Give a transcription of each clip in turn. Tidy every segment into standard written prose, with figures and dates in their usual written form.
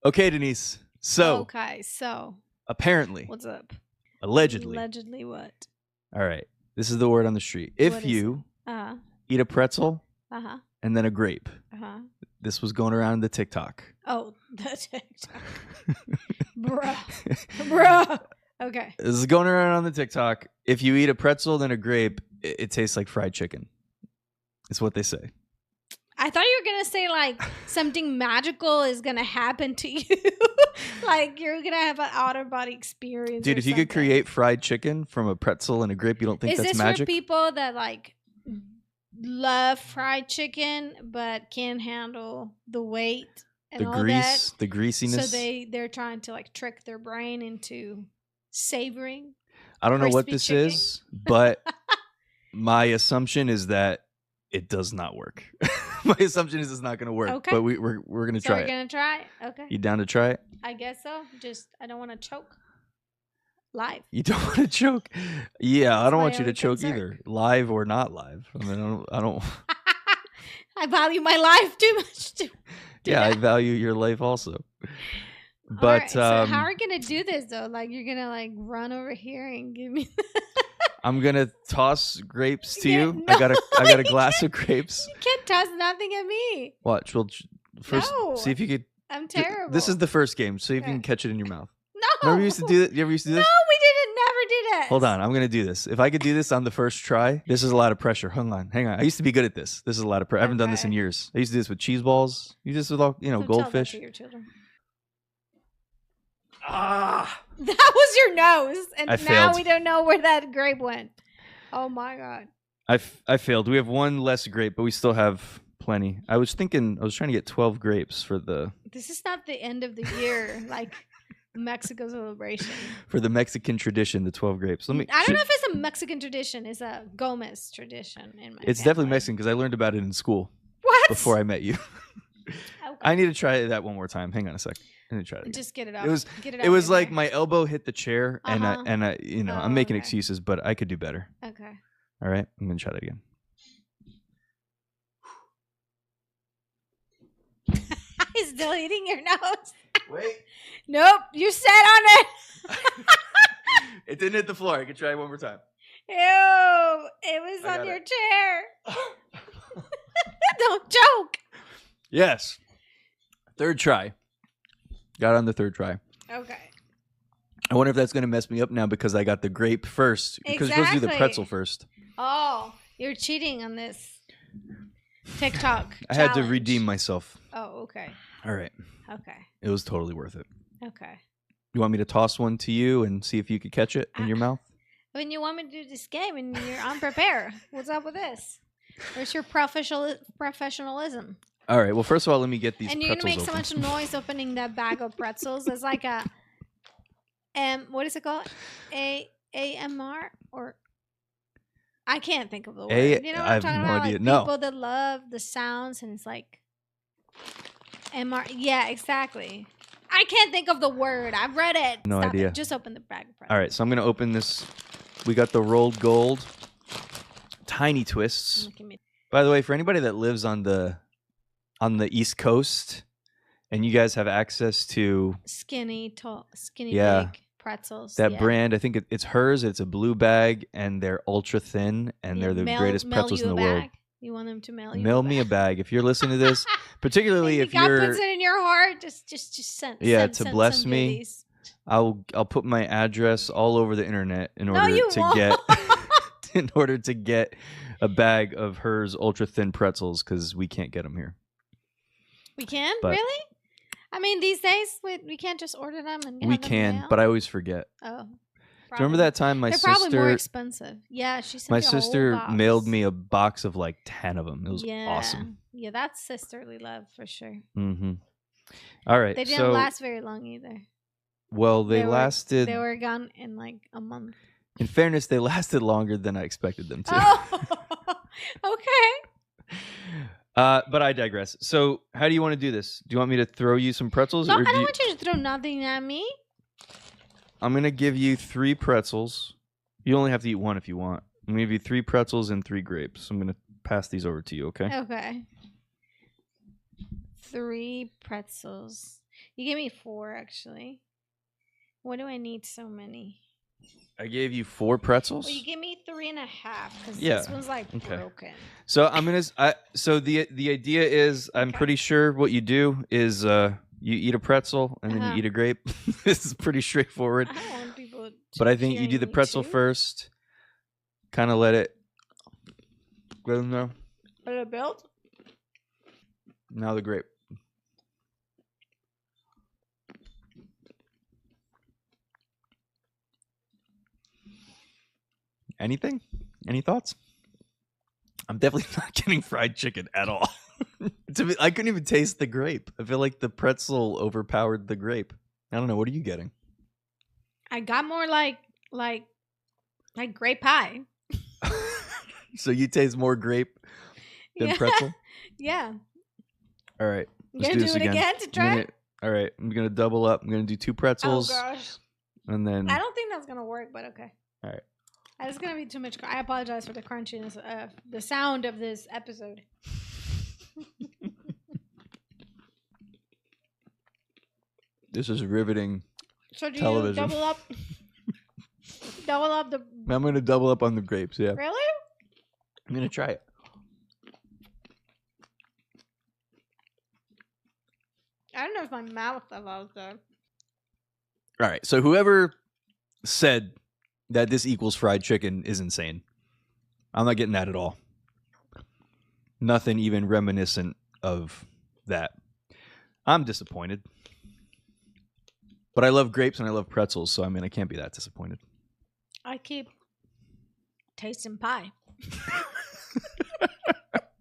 Okay, Denise. So. Okay, so. Apparently. What's up? Allegedly. Allegedly what? All right. This is the word on the street. If you eat a pretzel and then a grape. This was going around the TikTok. Oh, the TikTok. Bruh. Okay. This is going around on the TikTok. If you eat a pretzel then a grape, it tastes like fried chicken. It's what they say. I thought you were going to say like something magical is going to happen to you. Like you're going to have an out-of-body experience. Dude, if you could create fried chicken from a pretzel and a grape, you don't think that's magic? Is this for people that like love fried chicken but can't handle the weight and all that? The greasiness? So they're trying to like trick their brain into savoring. I don't know what this is, but my assumption is that it does not work. My assumption is it's not going to work. Okay. But we're going to try it. So we're going to try it? Okay. You down to try it? I guess so. Just, I don't want to choke live. You don't want to choke? Yeah, I don't want you to choke either. Live or not live. I mean, I don't. I value my life too much. Yeah, I value your life also. But right, so how are you going to do this though? Like you're going to like run over here and give me I'm gonna toss grapes to you. No, I got a glass of grapes. You can't toss nothing at me. Watch. We'll first see if you could. I'm terrible. This is the first game. See if you can catch it in your mouth. No. Remember you used to do that? You ever used to do this? No, we didn't. Never did it. Hold on. I'm gonna do this. If I could do this on the first try, this is a lot of pressure. Hang on. I used to be good at this. This is a lot of pressure. I haven't done this in years. I used to do this with cheese balls. You just with all Don't goldfish. Tell that to your children. Ah. That was your nose, and I now failed. we don't know where that grape went. Oh my god! I failed. We have one less grape, but we still have plenty. I was trying to get 12 grapes for the. This is not the end of the year, like Mexico celebration. For the Mexican tradition, the 12 grapes. I don't know if it's a Mexican tradition. It's a Gomez tradition in my It's family. definitely Mexican because I learned about it in school. What? Before I met you. Okay. I need to try that one more time. Hang on a sec. I need to try it again. Just get it out. It was like my elbow hit the chair, and I I'm making okay. excuses, but I could do better. Okay. All right, I'm gonna try it again. He's still eating your nose. Wait. Nope, you sat on it. It didn't hit the floor. I can try it one more time. Ew, it was on your chair. Don't joke. Yes. Third try. Got on the third try. Okay. I wonder if that's going to mess me up now because I got the grape first. Because you're supposed to do the pretzel first. Oh, you're cheating on this TikTok I had to redeem myself. Oh, okay. All right. Okay. It was totally worth it. Okay. You want me to toss one to you and see if you could catch it in your mouth? When you want me to do this game and you're unprepared, what's up with this? Where's your professionalism? All right. Well, first of all, let me get these. And you're gonna make so much noise opening that bag of pretzels. It's like a, what is it called? AMR or I can't think of the word. You know what I'm talking about? Idea. Like no. People that love the sounds and it's like MR. Yeah, exactly. I can't think of the word. I've read it. No Stop idea. It. Just open the bag of pretzels. All right. So I'm gonna open this. We got the rolled gold, tiny twists. By the way, for anybody that lives on the East Coast, and you guys have access to skinny big pretzels. That brand, I think it's hers. It's a blue bag, and they're ultra thin, and they're the greatest pretzels in the world. You want them to mail you? Mail me a bag if you're listening to this, particularly if God you're. puts it in your heart. Just send. Yeah, send bless me. Goodies. I'll put my address all over the internet in order to get a bag of hers ultra thin pretzels because we can't get them here. We can? Really? I mean, these days we can't just order them and get we them can, mail? but I always forget. Oh. Do you remember that time They're probably more expensive. Yeah, she sent my me a sister whole box. mailed me a box of like 10 of them. It was awesome. Yeah, that's sisterly love for sure. Mm-hmm. All right. They didn't last very long either. Well, they lasted. They were gone in like a month. In fairness, they lasted longer than I expected them to. Oh, okay. But I digress. So, how do you want to do this? Do you want me to throw you some pretzels? No, I don't want you to throw nothing at me. I'm going to give you 3 pretzels. You only have to eat one if you want. I'm going to give you 3 pretzels and 3 grapes. I'm going to pass these over to you, okay? Okay. 3 pretzels. You gave me 4, actually. What do I need so many? I gave you 4 pretzels. Well, you gave me 3.5 because this one's like broken. So I'm gonna. So the idea is, I'm pretty sure what you do is you eat a pretzel and then you eat a grape. This is pretty straightforward. I don't want people. But I think you do the pretzel first. Kind of let it go in there. Let it build. Now the grape. Anything? Any thoughts? I'm definitely not getting fried chicken at all. I couldn't even taste the grape. I feel like the pretzel overpowered the grape. I don't know. What are you getting? I got more like grape pie. So you taste more grape than pretzel? Yeah. All right. Let's do it again to try? All right. I'm going to double up. I'm going to do 2 pretzels. Oh, gosh. And then... I don't think that's going to work, but okay. All right. It's going to be too much. I apologize for the crunchiness of the sound of this episode. This is riveting television. So do you double up the... I'm going to double up on the grapes, yeah. Really? I'm going to try it. I don't know if my mouth allows that. All right. So whoever said that this equals fried chicken is insane. I'm not getting that at all. Nothing even reminiscent of that. I'm disappointed. But I love grapes and I love pretzels, so I mean, I can't be that disappointed. I keep tasting pie.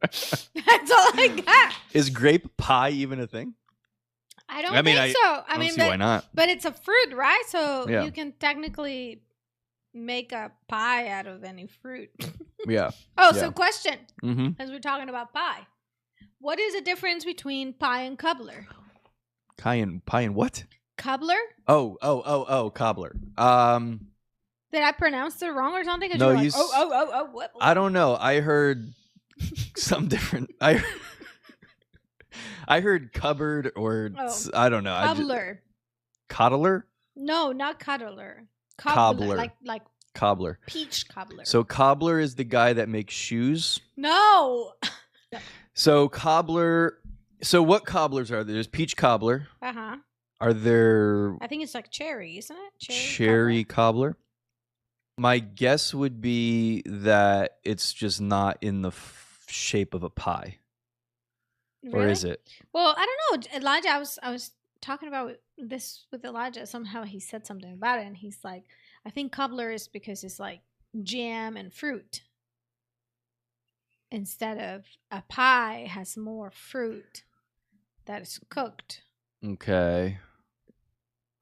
That's all I got. Is grape pie even a thing? I don't think so. I mean, see why not. But it's a fruit, right? So you can technically make a pie out of any fruit. Yeah. So question. As we're talking about pie. What is the difference between pie and cobbler? Pie and what? Cobbler? Oh, cobbler. Did I pronounce it wrong or something? No, you like, what? I don't know. I heard some different. I heard cupboard or I don't know. Cobbler. Coddler? No, not coddler. Cobbler. Like cobbler. Peach cobbler. So cobbler is the guy that makes shoes? No. So cobbler. So what cobblers are there? There's peach cobbler. Uh-huh. Are there... I think it's like cherry, isn't it? Cherry cobbler. My guess would be that it's just not in the shape of a pie. Really? Or is it? Well, I don't know. Elijah, I was talking about this with Elijah. Somehow he said something about it, and he's like, I think cobbler is because it's like jam and fruit. Instead of a pie has more fruit that is cooked. Okay.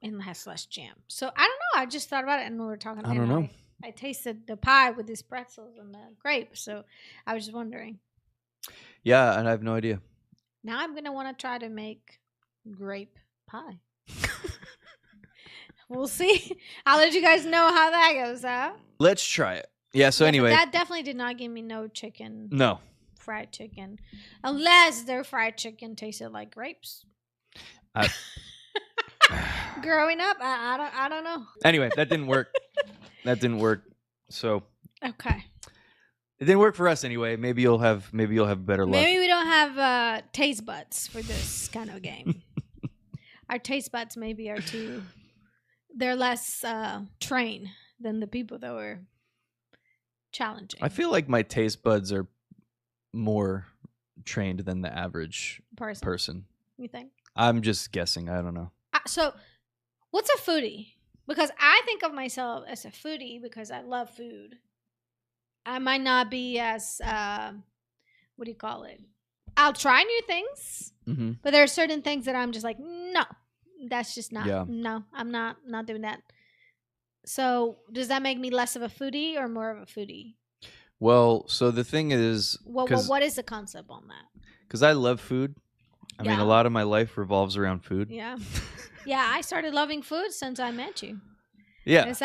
And has less jam. So I don't know. I just thought about it and we were talking. I don't know. I tasted the pie with these pretzels and the grape. So I was just wondering. Yeah, and I have no idea. Now I'm going to want to try to make grape pie. We'll see. I'll let you guys know how that goes, huh? Let's try it. Yeah, so anyway. That definitely did not give me no chicken. No. Fried chicken. Unless their fried chicken tasted like grapes. Growing up, I don't know. Anyway, that didn't work. So okay, it didn't work for us anyway. Maybe you'll have better luck. Maybe we don't have taste buds for this kind of game. Our taste buds maybe are they're less trained than the people that were challenging. I feel like my taste buds are more trained than the average person. You think? I'm just guessing. I don't know. So, what's a foodie? Because I think of myself as a foodie because I love food. I might not be as, what do you call it? I'll try new things, but there are certain things that I'm just like, no, that's just not. Yeah. No, I'm not doing that. So, does that make me less of a foodie or more of a foodie? Well, so the thing is... Well, what is the concept on that? Because I love food. I mean, a lot of my life revolves around food. Yeah. Yeah, I started loving food since I met you. Yeah. Not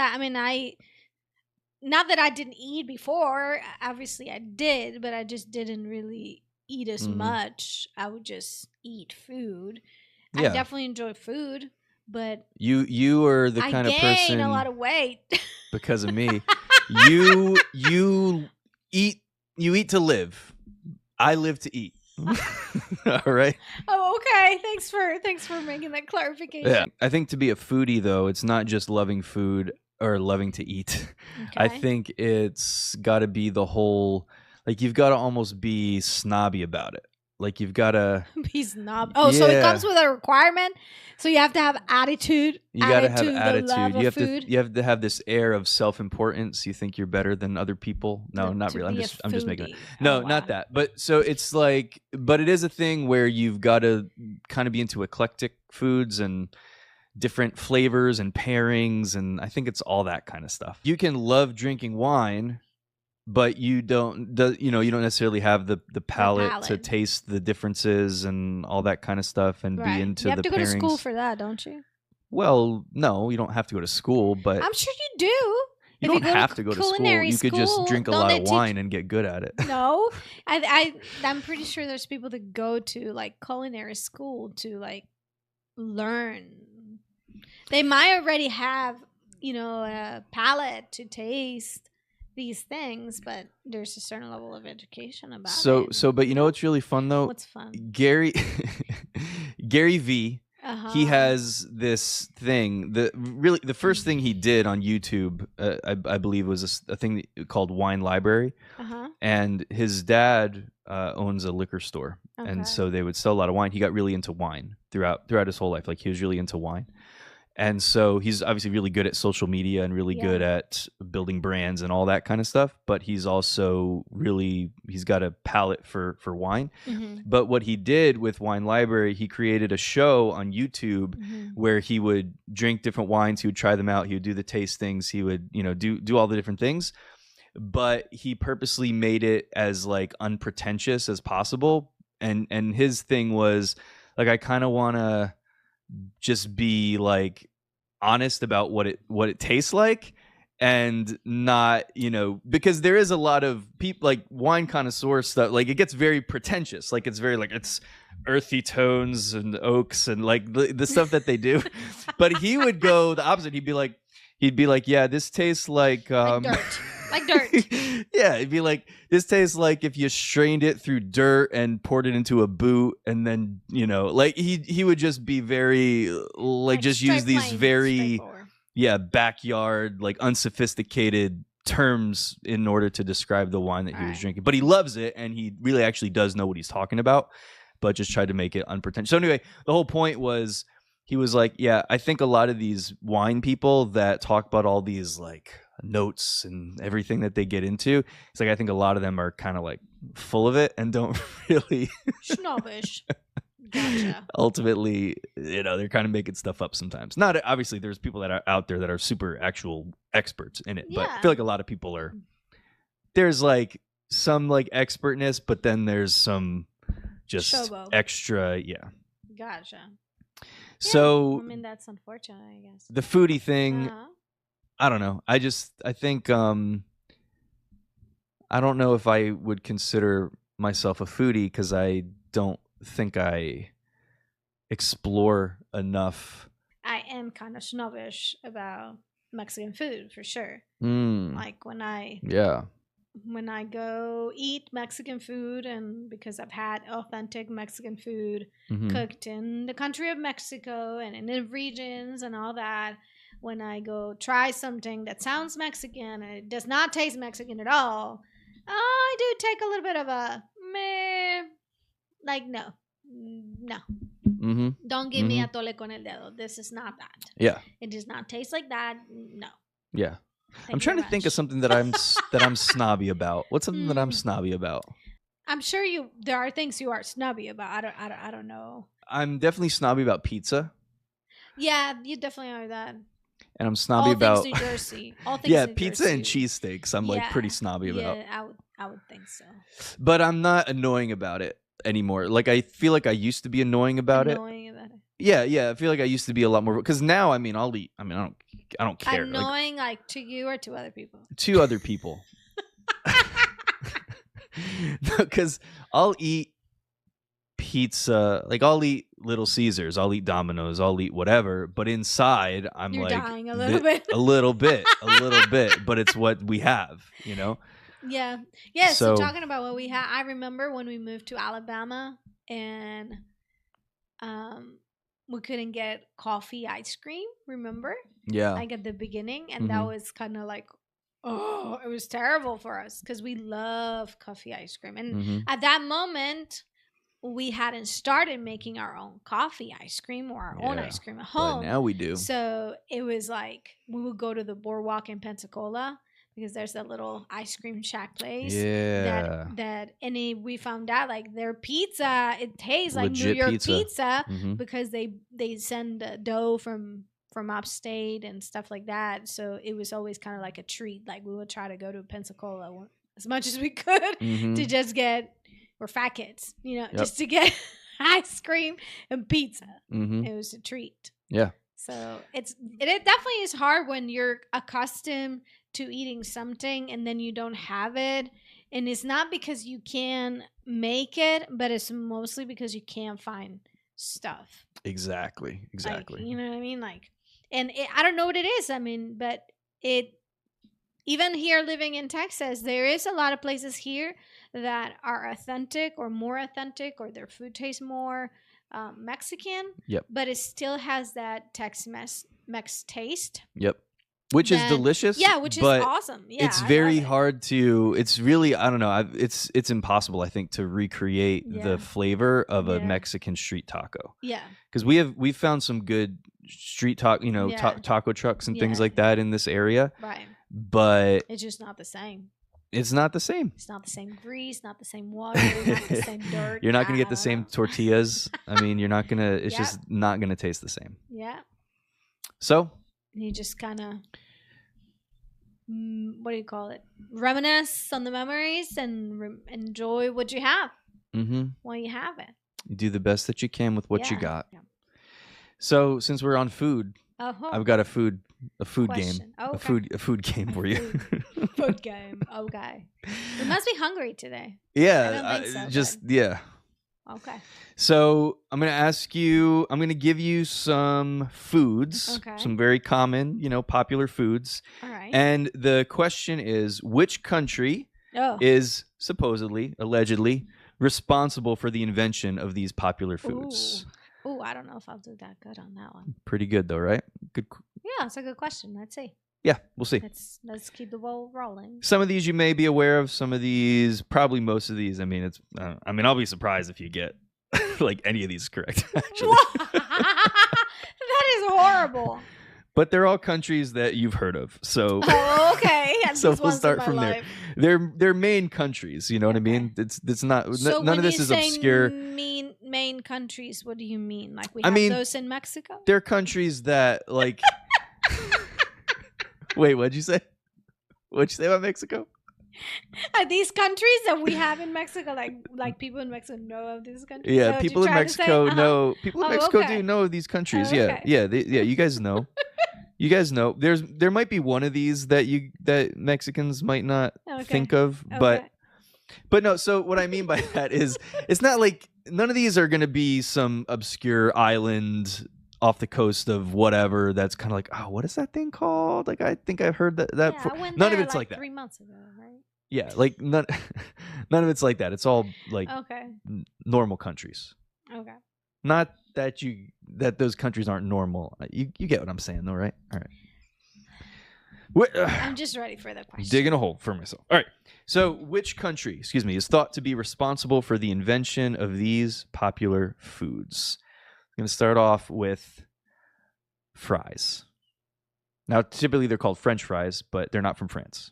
that I didn't eat before. Obviously, I did, but I just didn't really eat as much. I would just eat food. I definitely enjoy food, but you are the kind of person. I gain a lot of weight because of me. You eat to live. I live to eat. All right. Oh, okay. Thanks for making that clarification. Yeah. I think to be a foodie, though, it's not just loving food or loving to eat. Okay. I think it's got to be the whole, like, you've got to almost be snobby about it. Like, you've got to be snob. Oh, so it comes with a requirement. So you have to have attitude. You got to have attitude. You have to have this air of self-importance. You think you're better than other people. No, not really. I'm just making it. No, not that. But so it's like, but it is a thing where you've got to kind of be into eclectic foods and different flavors and pairings, and I think it's all that kind of stuff. You can love drinking wine, but you don't necessarily have the palate to taste the differences and all that kind of stuff and be into the pairings. You have to go to school for that, don't you? Well, no, you don't have to go to school, but I'm sure you do. You don't have to go to school. You could just drink a lot of wine and get good at it. No, I'm pretty sure there's people that go to like culinary school to like learn. They might already have, a palate to taste these things, but there's a certain level of education about it. So, but you know what's really fun though? What's fun? Gary V. He has this thing. The first thing he did on YouTube, I believe, was a thing called Wine Library, and his dad owns a liquor store, and so they would sell a lot of wine. He got really into wine throughout his whole life. Like, he was really into wine. And so he's obviously really good at social media and really good at building brands and all that kind of stuff. But he's also he's got a palate for wine. But what he did with Wine Library, he created a show on YouTube where he would drink different wines. He would try them out. He would do the tastings. He would, do all the different things. But he purposely made it as like unpretentious as possible. And his thing was like, I kind of want to just be like honest about what it tastes like, and not, because there is a lot of people like wine connoisseur stuff, like it gets very pretentious, like it's very like it's earthy tones and oaks and like the stuff that they do. But he would go the opposite. He'd be like, yeah, this tastes like dirt. Like dirt. Yeah, it'd be like, this tastes like if you strained it through dirt and poured it into a boot, and then, like he would just be very like just use these very backyard, like unsophisticated terms in order to describe the wine that he was drinking. But he loves it, and he really actually does know what he's talking about, but just tried to make it unpretentious. So anyway, the whole point was, he was like, yeah, I think a lot of these wine people that talk about all these like notes and everything that they get into, it's like, I think a lot of them are kind of like full of it and don't really snobbish. Gotcha. Ultimately, they're kind of making stuff up sometimes. Not obviously, there's people that are out there that are super actual experts in it, but I feel like a lot of people are. There's like some like expertness, but then there's some just showboat. Extra, Gotcha. So I mean, that's unfortunate, I guess. The foodie thing, I don't know. I think I don't know if I would consider myself a foodie, because I don't think I explore enough. I am kind of snobbish about Mexican food, for sure. Like when I go eat Mexican food, and because I've had authentic Mexican food cooked in the country of Mexico and in the regions and all that, when I go try something that sounds Mexican and it does not taste Mexican at all, I do take a little bit of a meh, like no. Don't give me atole con el dedo. This is not that. Yeah. It does not taste like that. No. Yeah. I'm trying to think of something that I'm snobby about. What's something that I'm snobby about? I'm sure there are things you are snobby about. I don't know. I'm definitely snobby about pizza. Yeah, you definitely are that. And I'm snobby about all things New Jersey. All things New pizza Jersey. And cheesesteaks. I'm like pretty snobby about. Yeah, I would think so. But I'm not annoying about it anymore. Like, I feel like I used to be annoying about it. Yeah. I feel like I used to be a lot more, because now, I mean, I'll eat. I mean, I don't care. Annoying, like to you or to other people? To other people. Because I'll eat pizza, like I'll eat Little Caesars, I'll eat Domino's, I'll eat whatever, but inside I'm You're like dying a little bit. a little bit, but it's what we have, you know? Yeah. Yeah, so talking about what we had, I remember when we moved to Alabama and we couldn't get coffee ice cream, remember? Yeah. Like at the beginning, and that was kind of like, oh, it was terrible for us because we love coffee ice cream. And at that moment, we hadn't started making our own coffee ice cream or our own ice cream at home. But now we do. So it was like we would go to the boardwalk in Pensacola because there's a little ice cream shack place. Yeah. We found out like their pizza, it tastes like Legit New York pizza Mhm. because they send dough from upstate and stuff like that. So it was always kind of like a treat. Like we would try to go to Pensacola as much as we could to just get, we're fat kids, you know, just to get ice cream and pizza. It was a treat. Yeah. So it definitely is hard when you're accustomed to eating something and then you don't have it. And it's not because you can make it, but it's mostly because you can't find stuff. Exactly. Like, you know what I mean? Like, and I don't know what it is. I mean, but even here living in Texas, there is a lot of places here that are authentic or more authentic, or their food tastes more Mexican. Yep. But it still has that Tex-Mex taste. Yep. Which is delicious. Yeah, which is awesome. Yeah, it's very hard to. It's really, I don't know. It's impossible, I think, to recreate the flavor of a Mexican street taco. Yeah. Because we've found some good street taco, you know, taco trucks and things like that in this area. Right. But it's just not the same. It's not the same. It's not the same grease, not the same water, not the same dirt. You're not going to get the same tortillas. I mean, you're not going to, it's just not going to taste the same. Yeah. So. You just kind of, what do you call it? Reminisce on the memories and enjoy what you have while you have it. You do the best that you can with what you got. Yeah. So since we're on food, I've got a food game. Okay. A food game for you. Food game. Okay. We must be hungry today. Yeah. I don't think so, yeah. Okay. So I'm going to ask you, I'm going to give you some foods, some very common, you know, popular foods. All right. And the question is, which country is supposedly, allegedly, responsible for the invention of these popular foods? Ooh, I don't know if I'll do that good on that one. Pretty good though, right? Good. Yeah, it's a good question. Let's see. Yeah, we'll see. Let's keep the ball rolling. Some of these you may be aware of. Some of these, probably most of these. I mean, I'll be surprised if you get like any of these correct. Actually, that is horrible. But they're all countries that you've heard of. So okay. So we'll start from there. They're main countries. You know what I mean? It's not. So none of this is obscure. Main countries. What do you mean? Like we have those in Mexico? They're countries that like. Wait, what'd you say? What'd you say about Mexico? Are these countries that we have in Mexico, like people in Mexico know of these countries? Yeah, people in Mexico know. People in Mexico do know of these countries. Yeah. You guys know. You guys know. There might be one of these that Mexicans might not think of, but no. So what I mean by that is, it's not like none of these are going to be some obscure island off the coast of whatever that's kind of like, oh, what is that thing called? Like, I think I've heard that. None of it's like that. 3 months ago, right? Yeah, like none of it's like that. It's all like normal countries. Okay. Not that those countries aren't normal. You get what I'm saying, though, right? All right. I'm just ready for the question. Digging a hole for myself. All right. So, which country, is thought to be responsible for the invention of these popular foods? I'm going to start off with fries. Now, typically they're called French fries, but they're not from France,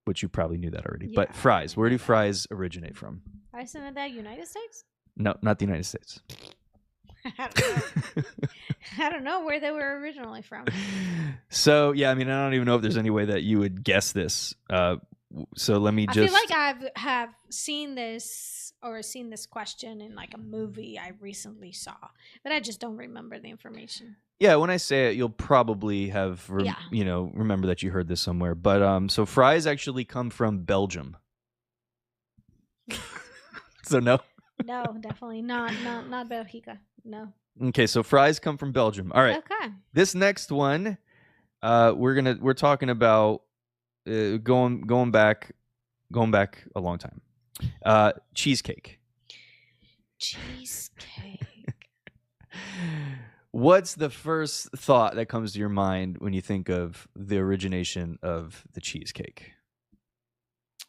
which you probably knew that already. Yeah, but fries, where do fries originate from? Isn't that United States? No, not the United States. I don't know where they were originally from. So, yeah, I mean, I don't even know if there's any way that you would guess this. So let me just... I feel like I have seen this question in like a movie I recently saw, but I just don't remember the information. Yeah, when I say it, you'll probably have, remember that you heard this somewhere. But so fries actually come from Belgium. So no? No, definitely not Belgica. No. Okay, so fries come from Belgium. All right. Okay. This next one, we're talking about going back a long time. Cheesecake. Cheesecake. What's the first thought that comes to your mind when you think of the origination of the cheesecake?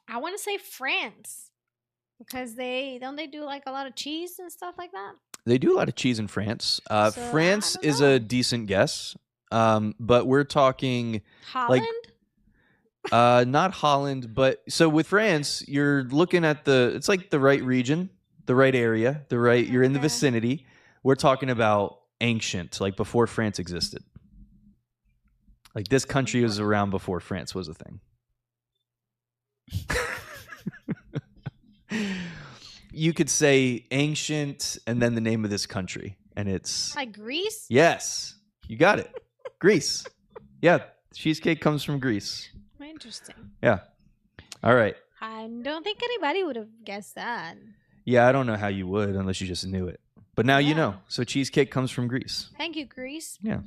I want to say France, because they do like a lot of cheese and stuff like that. They do a lot of cheese in France. France is a decent guess, but we're talking Holland. Not Holland, but so with France, you're looking at it's like the right region, the right area, you're in the vicinity. We're talking about ancient, like before France existed. Like this country was around before France was a thing. You could say ancient and then the name of this country, and it's like Greece. Yes, you got it. Greece. Yeah, cheesecake comes from Greece. Interesting. Yeah. All right. I don't think anybody would have guessed that. Yeah, I don't know how you would unless you just knew it. But now you know. So cheesecake comes from Greece. Thank you, Greece. Yeah.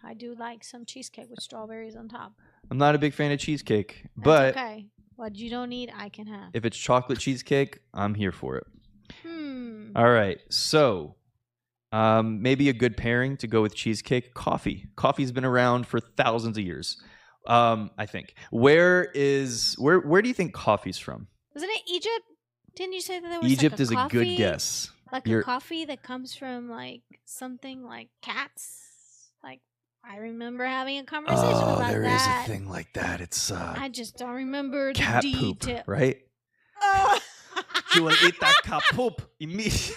I do like some cheesecake with strawberries on top. I'm not a big fan of cheesecake, but okay. What you don't eat, I can have. If it's chocolate cheesecake, I'm here for it. All right. So maybe a good pairing to go with cheesecake, coffee. Coffee's been around for thousands of years. I think. Where do you think coffee's from? Wasn't it Egypt? Didn't you say that there was Egypt like a is a good guess. Like a coffee that comes from like something like cats? Like I remember having a conversation about that. Oh, there is a thing like that. It's I just don't remember cat the poop, detail. right? Oh. You will eat that cat poop immediately.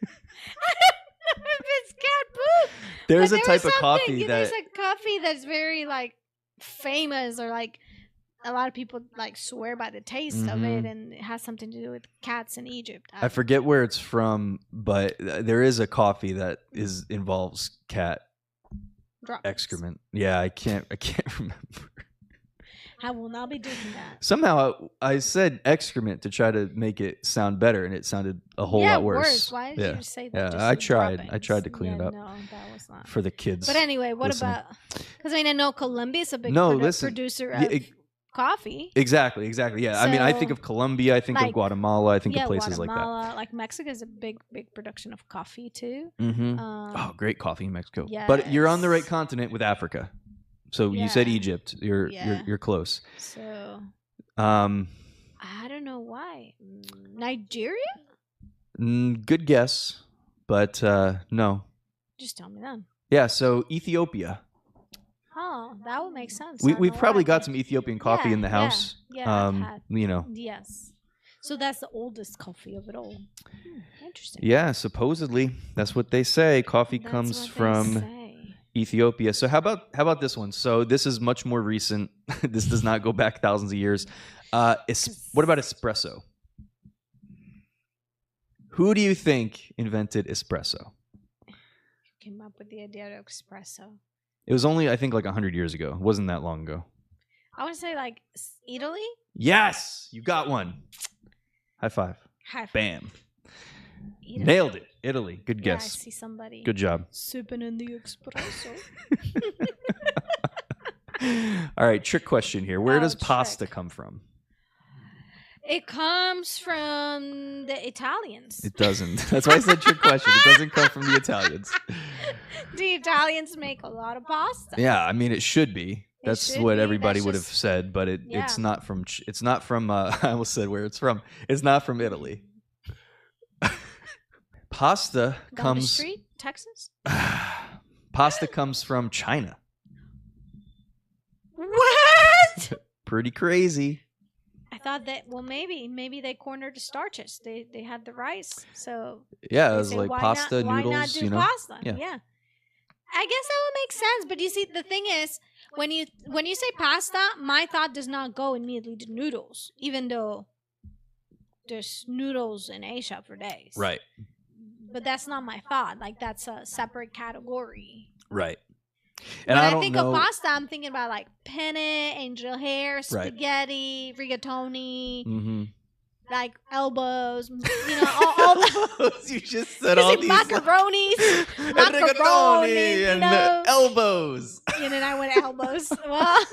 If it's cat poop. There's a type of coffee there's a coffee that's very like famous, or like a lot of people like swear by the taste of it, and it has something to do with cats in Egypt. I forget where it's from, but there is a coffee that involves cat excrement. Yeah, I can't remember. I will not be doing that. Somehow I said excrement to try to make it sound better, and it sounded a whole lot worse. Why did you say that? Yeah, I tried. I tried to clean it up. No, that was not for the kids. But anyway, what about? Because I know Colombia is a big producer of coffee. Exactly. Yeah. So, I mean, I think of Colombia. I think of Guatemala. I think of places like that. Like Mexico is a big production of coffee too. Oh, great coffee in Mexico. Yes. But you're on the right continent with Africa. So you said Egypt. You're close. So I don't know why. Nigeria? Good guess, but no. Just tell me then. Yeah, so Ethiopia. Oh, that would make sense. We've probably got some Ethiopian coffee in the house. Yeah, you know. Yes. So that's the oldest coffee of it all. Interesting. Yeah, supposedly that's what they say. Coffee comes from Ethiopia. So how about this one? So this is much more recent. This does not go back thousands of years. What about espresso? Who do you think invented espresso? Came up with the idea of espresso. It was only, I think, like 100 years ago. It wasn't that long ago. I would say like Italy. Yes, you got one. High five. High five. Bam. Italy. Nailed it. Italy. Good guess. I see somebody. Good job. Sipping in the espresso. All right, trick question here. Where does pasta come from? It comes from the Italians. It doesn't. That's why I said trick question. It doesn't come from the Italians. The Italians make a lot of pasta. Yeah, I mean it should be. That's what everybody would have said, but it's not from. It's not from. I almost said where it's from. It's not from Italy. Pasta comes. The street, Texas. Pasta comes from China. What? Pretty crazy. I thought that maybe they cornered the starches. They had the rice, so yeah, it was like pasta, noodles. Why not do pasta? Yeah. I guess that would make sense. But you see, the thing is, when you say pasta, my thought does not go immediately to noodles, even though there's noodles in Asia for days. Right. But that's not my thought. Like that's a separate category. Right. And when I think of pasta, I'm thinking about like penne, angel hair, spaghetti, rigatoni. like elbows, all the you just said all these macaronis, and elbows. And then I went elbows. Well,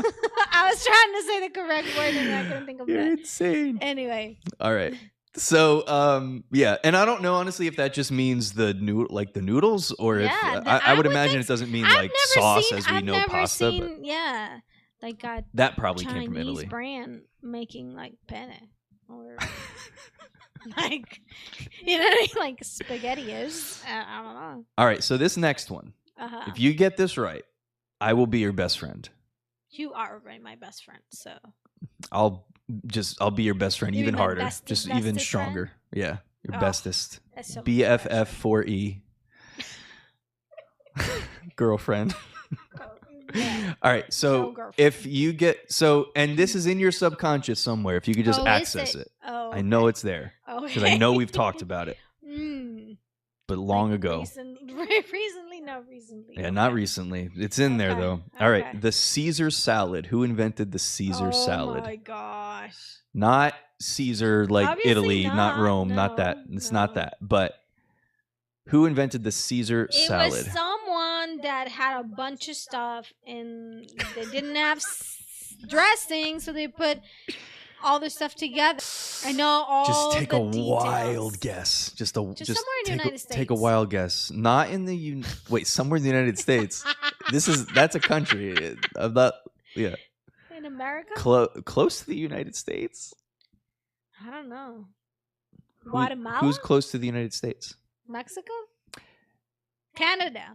I was trying to say the correct word and I couldn't think of it. You're insane. Anyway. All right. So, yeah, and I don't know honestly if that just means the noodles, or if I would imagine it doesn't mean like sauce as we know pasta. Yeah, like that probably Chinese came from Italy. Brand making like penne or like like spaghettios. I don't know. All right, so this next one, if you get this right, I will be your best friend. You are already my best friend, so I'll be your best friend, even harder, just even stronger. Friend? Yeah, your bestest. So BFF4E. Girlfriend. Yeah. All right, so if you get and this is in your subconscious somewhere, if you could just access it. Oh, okay. I know it's there because I know we've talked about it. But long ago. Recently, not recently. Yeah, not recently. It's in there though. All right, the Caesar salad. Who invented the Caesar salad? Oh my gosh. Not Caesar like Obviously Italy, not Rome, not that. It's not that. But who invented the Caesar salad? It was someone that had a bunch of stuff and they didn't have dressing, so they put all the stuff together. I know all. Just take a details. wild guess. Just somewhere in the United States. Take a wild guess. Not in the wait, somewhere in the United States. That's a country. I'm not. Yeah. In America. Close to the United States. I don't know. Guatemala. Who's close to the United States? Mexico. Canada.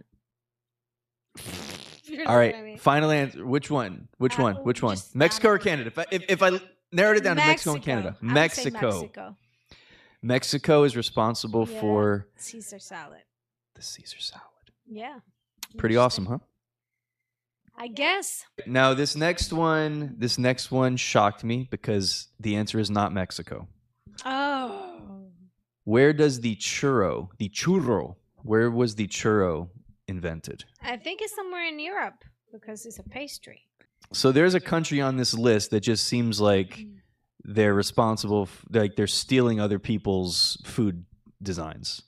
All right. Final answer. Which one? Which one? Mexico or Canada? If I narrowed it down to Mexico and Canada. Mexico is responsible for Caesar salad. The Caesar salad. Yeah. Pretty awesome, huh? I guess. Now this next one shocked me because the answer is not Mexico. Oh. Where does the churro, where was the churro invented? I think it's somewhere in Europe because it's a pastry. So there's a country on this list that just seems like they're responsible, like they're stealing other people's food designs.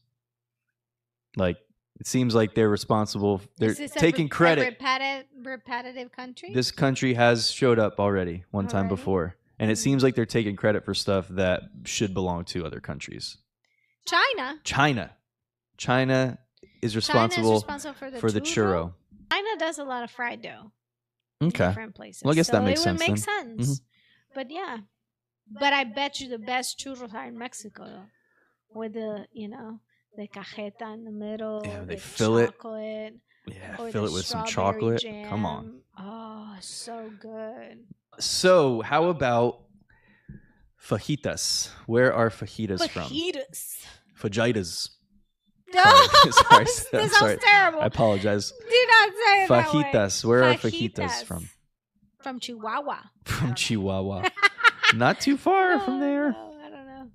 Like it seems like they're responsible. They're taking credit. A repetitive country? This country has showed up already one time before. And it seems like they're taking credit for stuff that should belong to other countries. China is responsible for the churro. China does a lot of fried dough. Okay. Different places. Well, I guess that makes sense. It would make sense. But yeah. But I bet you the best churros are in Mexico. With the, the cajeta in the middle. Yeah, they fill chocolate, it. Yeah, fill it with some chocolate. Jam. Come on. Oh, so good. So, how about fajitas? Where are fajitas from? Fajitas. Sorry. This sounds terrible. I apologize. Do not say it fajitas. That way. Where are fajitas from? From Chihuahua. From Chihuahua. Not too far from there. No, I don't know.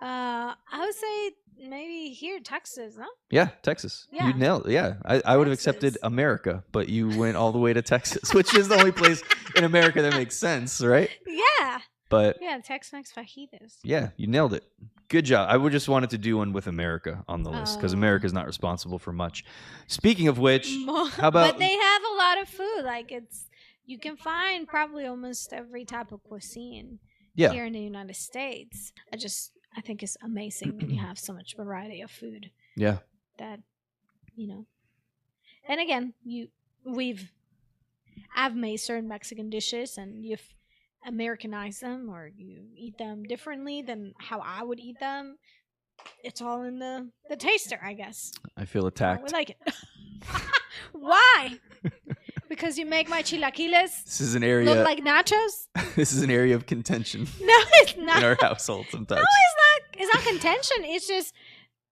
I would say maybe here, Texas, no? Yeah, Texas. Yeah. You nailed it. Yeah. I would have accepted America, but you went all the way to Texas, which is the only place in America that makes sense, right? Yeah. But yeah, Tex-Mex fajitas. Yeah, you nailed it. Good job. I would just wanted to do one with America on the list because America is not responsible for much. Speaking of which, how about? But they have a lot of food. Like you can find probably almost every type of cuisine here in the United States. I think it's amazing when you have so much variety of food. Yeah. That, and again, I've made certain Mexican dishes and you've Americanized them or you eat them differently than how I would eat them. It's all in the taster, I guess. I feel attacked. We like it. Why? Because you make my chilaquiles this is an area look like nachos? This is an area of contention. No, it's not. In our household sometimes. No, it's not contention. It's just,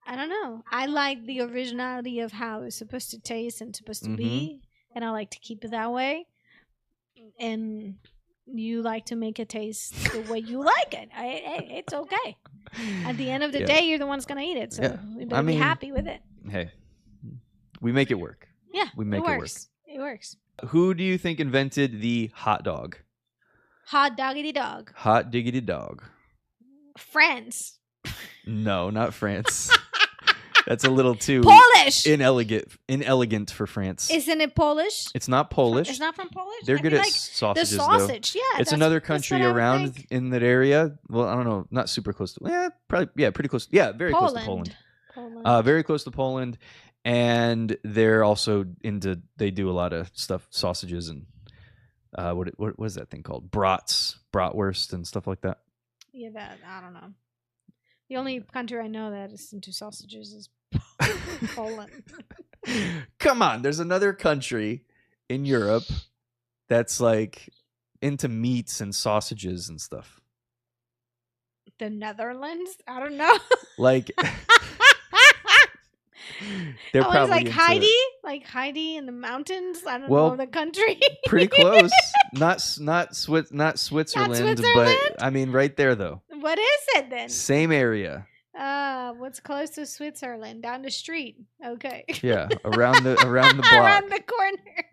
I don't know. I like the originality of how it's supposed to taste and supposed to be. And I like to keep it that way. And you like to make it taste the way you like it. It's okay. At the end of the day, you're the one that's going to eat it. So you better be happy with it. Hey, we make it work. Yeah, we make it work. It works. Who do you think invented the hot dog? Hot doggity dog. Hot diggity dog. France. No, not France. That's a little too Polish. Inelegant for France. Isn't it Polish? It's not Polish. It's not from Polish. They're good at sausages, the sausage. though. Yeah, it's another country around in that area. Well, I don't know, not super close to. Yeah, probably. Yeah, pretty close. Yeah, very close to Poland. Very close to Poland, and they're also into. They do a lot of stuff, sausages and what is that thing called? Bratwurst, and stuff like that. Yeah, I don't know. The only country I know that is into sausages is Poland. Come on, there's another country in Europe that's like into meats and sausages and stuff. The Netherlands? I don't know. Like they're probably like Heidi, like Heidi in the mountains. I don't know the country. Pretty close. Not Switzerland, but I mean right there though. What is it then? Same area. What's close to Switzerland? Down the street. Okay. Yeah, around the block. Around the corner.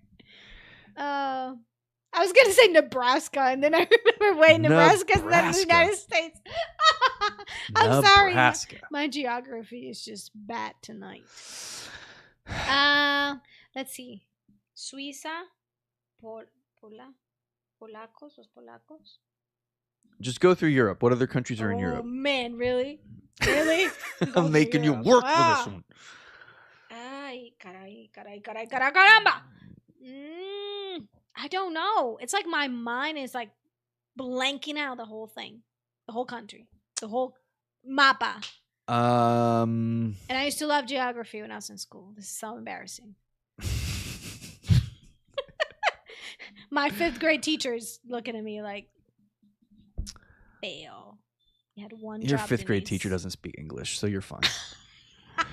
I was gonna say Nebraska, and then I remember Nebraska's not the United States. I'm sorry. My geography is just bad tonight. Let's see. Suiza, Polacos. Just go through Europe. What other countries are in Europe? Oh man, really? Really? I'm making you work for this one. Ay, caray, caramba. I don't know. It's like my mind is like blanking out the whole thing, the whole country, the whole mapa. And I used to love geography when I was in school. This is so embarrassing. My 5th grade teacher's looking at me like, fail. You had one. Your 5th grade teacher doesn't speak English, so you're fine. How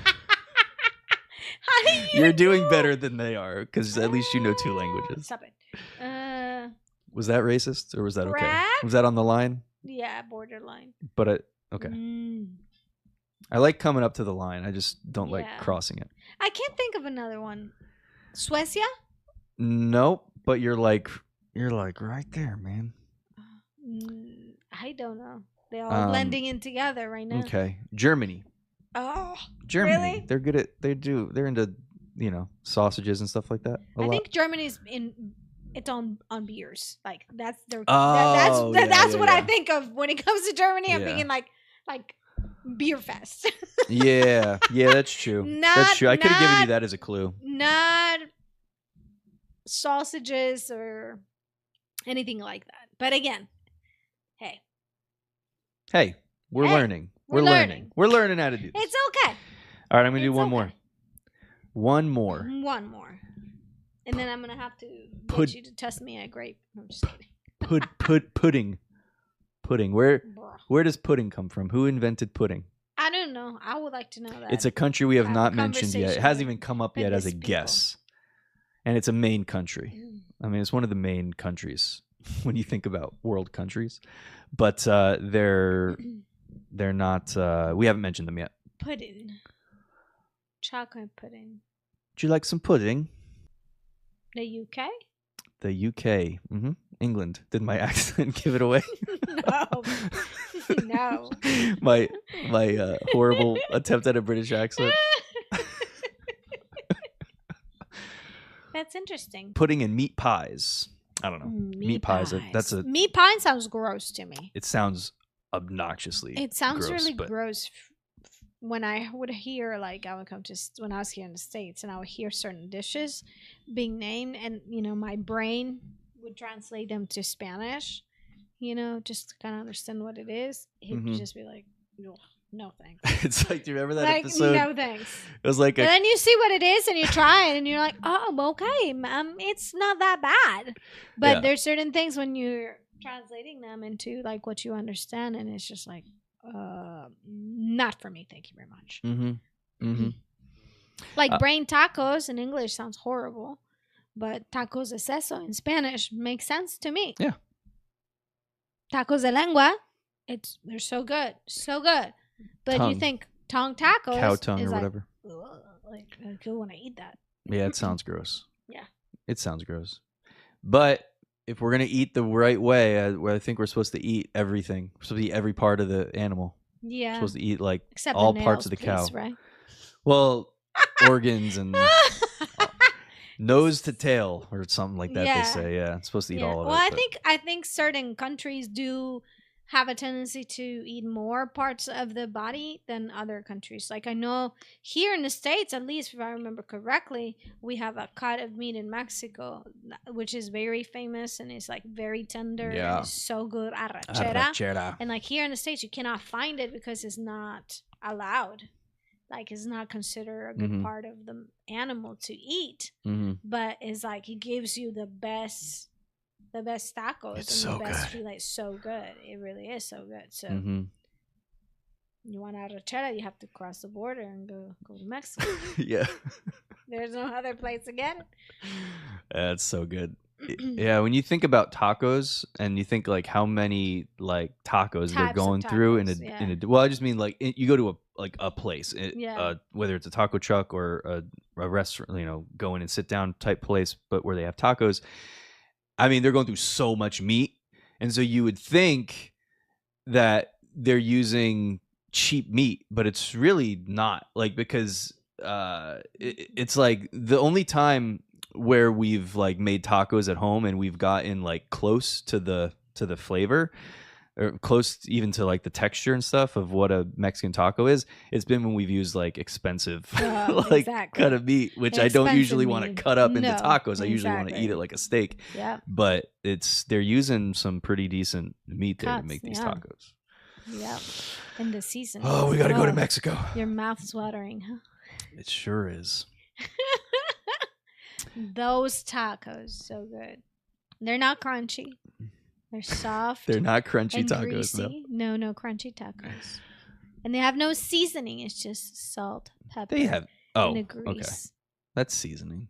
do You're doing better than they are, because at least you know 2 languages. Stop it. Was that racist, or was that okay? Crap? Was that on the line? Yeah, borderline. But okay. I like coming up to the line. I just don't like crossing it. I can't think of another one. Suecia? Nope. But you're like right there, man. I don't know. They're all blending in together right now. Okay. Germany. Oh, Germany. Really? They're good at. They're into sausages and stuff like that. I think Germany's it's on beers. Like that's their. Oh, that's what I think of when it comes to Germany. I'm thinking like beer fest. yeah, that's true. That's true. I could have given you that as a clue. Not sausages or anything like that. But again, hey, we're learning. We're learning. We're learning how to do this. It's okay. All right, I'm going to do one more. One more. And then I'm going to have to get you to test me at grape. I'm just kidding. Pudding. Where does pudding come from? Who invented pudding? I don't know. I would like to know that. It's a country we have not mentioned yet. It hasn't even come up yet as a guess. And it's a main country. I mean, it's one of the main countries when you think about world countries. But they're not. We haven't mentioned them yet. Pudding. Chocolate pudding. Would you like some pudding? The UK? The UK. England. Did my accent give it away? No. My horrible attempt at a British accent. That's interesting. Pudding and meat pies. I don't know. Meat pies. Meat pie sounds gross to me. It sounds obnoxiously. It sounds gross, really gross. When I would hear, like, when I was here in the States, and I would hear certain dishes being named, and my brain would translate them to Spanish. Just to kind of understand what it is. It would just be like, no thanks. It's like, do you remember that episode? No thanks. It was like, and then you see what it is, and you try it, and you're like, oh, okay, it's not that bad. But there's certain things when you're translating them into like what you understand, and it's just like, not for me. Thank you very much. Like brain tacos in English sounds horrible, but tacos de seso in Spanish makes sense to me. Yeah. Tacos de lengua, they're so good, so good. But tongue. You think tongue tacos, cow tongue is or whatever. I feel when I eat that. Yeah, it sounds gross. Yeah, it sounds gross. But if we're gonna eat the right way, I think we're supposed to eat everything. We're supposed to eat every part of the animal. Yeah. We're supposed to eat like except all the nails, parts of the please, cow. right? Well, organs and nose to tail or something like that. They say, yeah, it's supposed to eat all of it. Well, I think certain countries do have a tendency to eat more parts of the body than other countries. Like I know here in the States, at least if I remember correctly, we have a cut of meat in Mexico, which is very famous and it's like very tender. Yeah. And it's so good. Arrachera. And like here in the States, you cannot find it because it's not allowed. Like it's not considered a good part of the animal to eat. But it's like it gives you the best tacos. It's and so the best good. Filet. It's so good. It really is so good. So you want arrachera, you have to cross the border and go to Mexico. Yeah. There's no other place to get it. That's so good. Yeah, when you think about tacos and you think like how many like tacos they're going through in a well, I just mean like you go to a place, whether it's a taco truck or a restaurant, go in and sit down type place, but where they have tacos. I mean, they're going through so much meat, and so you would think that they're using cheap meat, but it's really not. Like because it's like the only time where we've like made tacos at home and we've gotten like close to the flavor or close even to like the texture and stuff of what a Mexican taco is, it's been when we've used like expensive cut of meat, which I don't usually want to cut up into tacos. I usually want to eat it like a steak. Yeah. But they're using some pretty decent meat there to make these tacos. Yeah. And the season. Oh, we got to go to Mexico. Your mouth's watering, huh? It sure is. Those tacos, so good. They're not crunchy. They're soft. They're not crunchy and tacos, greasy. No crunchy tacos. And they have no seasoning. It's just salt, pepper. They have and the grease. Okay. That's seasoning.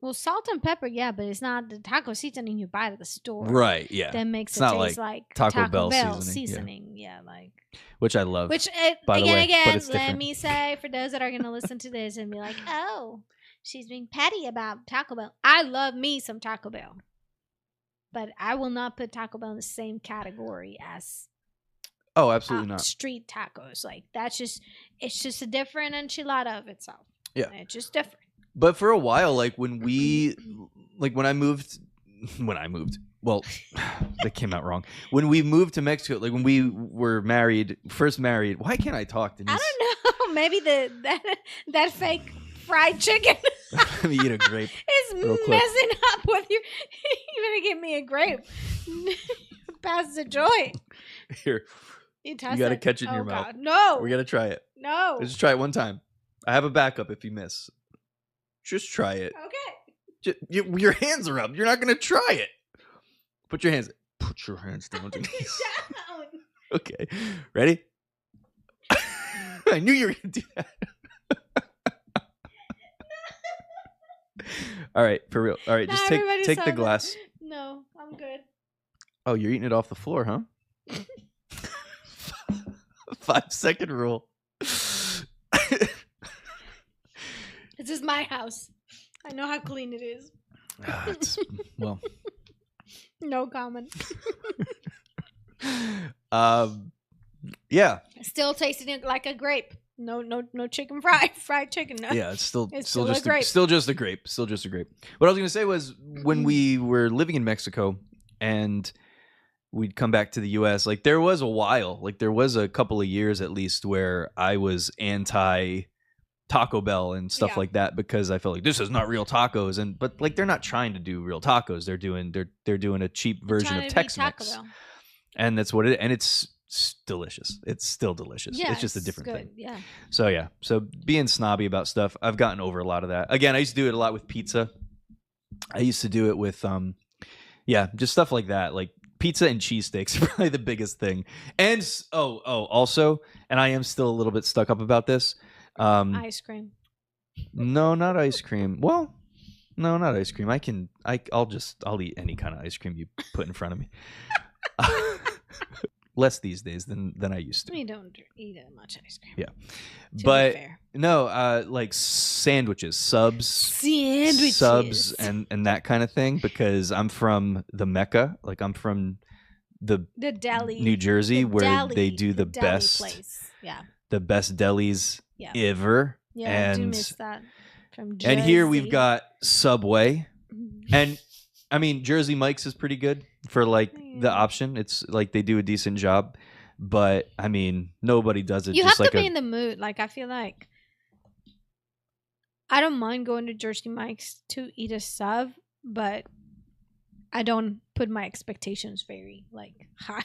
Well, salt and pepper, yeah, but it's not the taco seasoning you buy at the store. Right, yeah. That makes it's it not taste like Taco Bell seasoning. Yeah, like. Which I love. Which, by the way, but it's let me say, for those that are going to listen to this and be like, oh, she's being petty about Taco Bell. I love me some Taco Bell. But I will not put Taco Bell in the same category as absolutely not. Street tacos. Like it's just a different enchilada of itself. Yeah. It's just different. But for a while, like when I moved, well, that came out wrong. When we moved to Mexico, like when we were first married, why can't I talk, Denise? I don't know. Maybe that fake fried chicken. Let me eat a grape. It's messing up with you. You're going to give me a grape. Pass the joy. Here. You got to catch it in your mouth. God. No. We got to try it. No. Let's just try it one time. I have a backup if you miss. Just try it. Okay. Your hands are up. You're not going to try it. Put your hands down. Down. Okay. Ready? I knew you were going to do that. All right, for real. All right, just take the glass. No, I'm good. Oh, you're eating it off the floor, huh? 5-second rule. This is my house. I know how clean it is. Well. No comment. Yeah. Still tasting it like a grape. No chicken fried chicken. No. Yeah, it's still just a grape. Still just a grape. Still just a grape. What I was gonna say was when we were living in Mexico and we'd come back to the US, like there was a while, like there was a couple of years at least where I was anti Taco Bell and stuff like that because I felt like this is not real tacos, but like they're not trying to do real tacos. They're doing a cheap version of Tex-Mex, and that's what it. And it's delicious. It's still delicious. Yeah, it's just a different thing. Yeah. So being snobby about stuff, I've gotten over a lot of that. Again, I used to do it a lot with pizza. I used to do it with just stuff like that, like pizza and cheesesteaks are probably the biggest thing. And also, and I am still a little bit stuck up about this. Ice cream. No, not ice cream. Well, no, not ice cream. I'll eat any kind of ice cream you put in front of me. less these days than I used to. We don't eat that much ice cream. Yeah, but no, like sandwiches, subs, and that kind of thing. Because I'm from the Mecca, like I'm from the deli, New Jersey, where they do the best place. Yeah, the best delis ever. Yeah, and, I do miss that from Jersey. And here we've got Subway, and I mean Jersey Mike's is pretty good for like the option. It's like they do a decent job, but I mean nobody does it. You just have like to be in the mood. Like I feel like I don't mind going to Jersey Mike's to eat a sub, but I don't put my expectations very like high.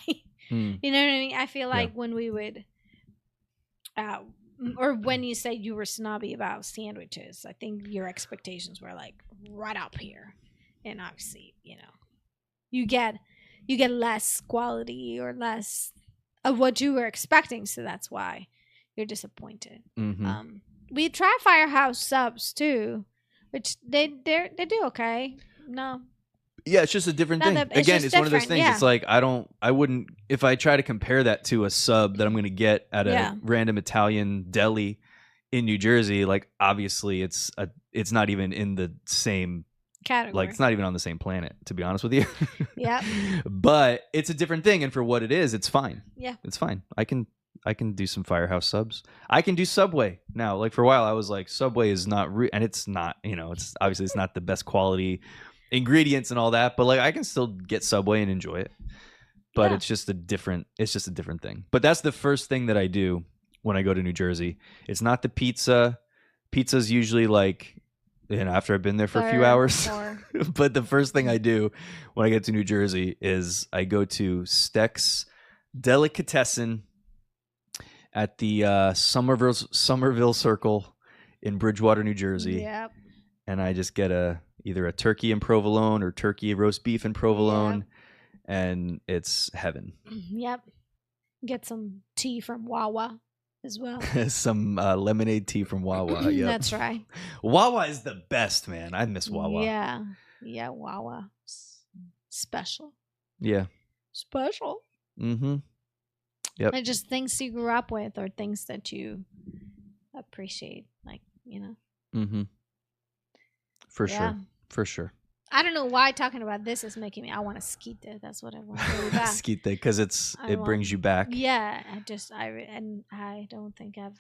You know what I mean? I feel like when we would, or when you say you were snobby about sandwiches, I think your expectations were like right up here, and obviously, you know, you get less quality or less of what you were expecting, so that's why you're disappointed. We try Firehouse subs too, which they do okay. No. Yeah, it's just a different thing. Again, it's one of those things. It's like I wouldn't, if I try to compare that to a sub that I'm going to get at a random Italian deli in New Jersey, like obviously it's not even in the same category. Like it's not even on the same planet, to be honest with you. Yeah. But it's a different thing, and for what it is, it's fine. Yeah. It's fine. I can do some Firehouse subs. I can do Subway now. Like for a while I was like Subway is not and it's not, you know, it's obviously it's not the best quality ingredients and all that, but like I can still get Subway and enjoy it. But it's just a different thing. But that's the first thing that I do when I go to New Jersey. It's not the pizza. Pizza's usually like, you know, after I've been there for a few hours. But the first thing I do when I get to New Jersey is I go to Steck's Delicatessen at the Somerville Circle in Bridgewater, New Jersey. Yep. And I just get either a turkey and provolone or turkey roast beef and provolone, and it's heaven. Yep. Get some tea from WAWA as well. Some lemonade tea from WAWA. Yep. That's right. WAWA is the best, man. I miss WAWA. Yeah, WAWA. Special. Yeah. Special. Mm-hmm. Yep. And just things you grew up with or things that you appreciate, like, you know. Mm-hmm. For sure. I don't know why talking about this is making me. I want to skeet there. That's what I want really bad. Skeet there because it brings you back. Yeah, I don't think I've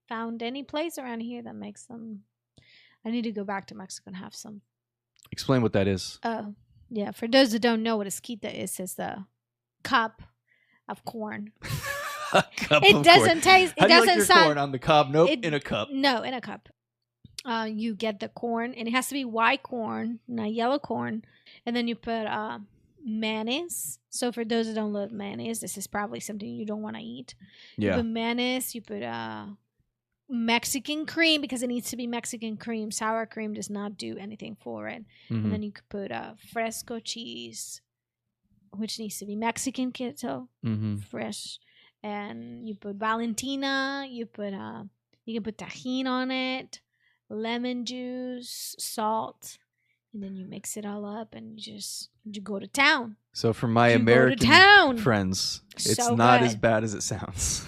found any place around here that makes them. I need to go back to Mexico and have some. Explain what that is. Oh, yeah. For those that don't know what a skeeta is, it's a cup of corn. It doesn't taste. It doesn't sound corn on the cob. Nope, in a cup. No, in a cup. You get the corn, and it has to be white corn, not yellow corn. And then you put mayonnaise. So for those that don't love mayonnaise, this is probably something you don't want to eat. Yeah. You put mayonnaise. You put Mexican cream, because it needs to be Mexican cream. Sour cream does not do anything for it. Mm-hmm. And then you could put fresco cheese, which needs to be Mexican queso, fresh. And you put Valentina. You can put tahini on it. Lemon juice, salt, and then you mix it all up and you go to town. So for my American friends, it's not as bad as it sounds.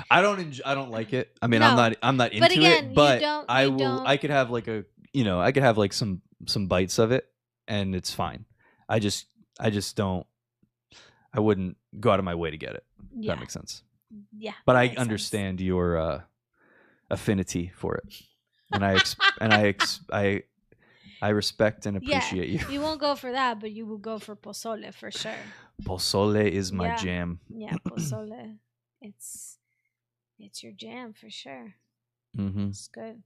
I don't like it. I mean, no. I'm not into it, but I could have like some bites of it and it's fine. I just don't. I wouldn't go out of my way to get it. Yeah. That makes sense. Yeah. But I understand your affinity for it. And I respect and appreciate you. You won't go for that, but you will go for pozole for sure. Pozole is my jam. Yeah, pozole. It's your jam for sure. Mm-hmm. It's good.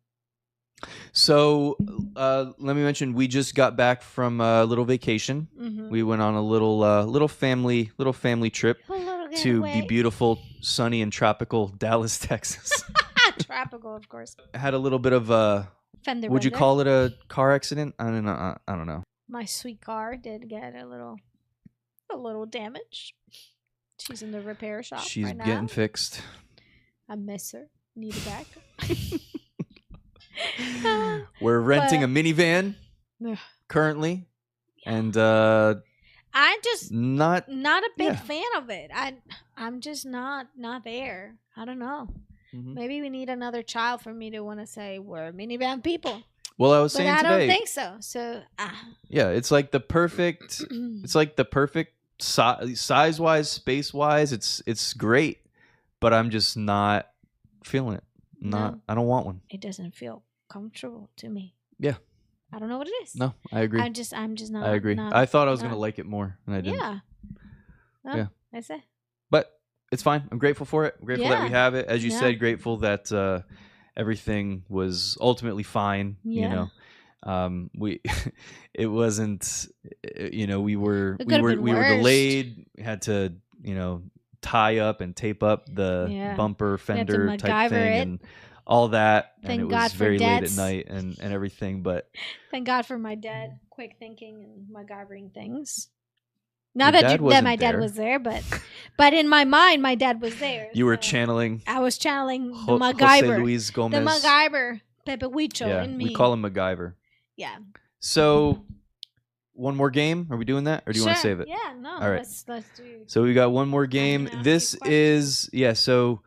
So let me mention, we just got back from a little vacation. Mm-hmm. We went on a little family trip to the beautiful, sunny, and tropical Dallas, Texas. Tropical, of course. Had a little bit of a fender would you call it a car accident? I don't know. My sweet car did get a little damage. She's in the repair shop. She's right now. Getting fixed. I miss her. Need her back. We're renting a minivan currently, and I I'm just not a big fan of it. I'm just not there. I don't know. Maybe we need another child for me to want to say we're minivan people. Well, I was saying today, I don't think so. So yeah, it's like the perfect. It's like the perfect size wise, space wise. It's great, but I'm just not feeling it. I don't want one. It doesn't feel comfortable to me. Yeah. I don't know what it is. No, I agree. I'm just not. I agree. I thought I was gonna like it more, and I didn't. Yeah. Well, yeah. I say. But it's fine. I'm grateful for it. I'm grateful that we have it. As you said, grateful that everything was ultimately fine. You know, it wasn't. You know, we were delayed. We had to, you know, tie up and tape up the bumper fender type thing and all that. Thank and it God was very late at night and everything. But thank God for my dad, quick thinking and MacGyvering things. Not that my dad was there, but in my mind, my dad was there. You were channeling. I was channeling the MacGyver. Jose Luis Gomez. The MacGyver, Pepe Huicho in me. We call him MacGyver. Yeah. So, one more game? Are we doing that? Or do you want to save it? Yeah, no. All right. Let's do. So, we got one more game. This is, so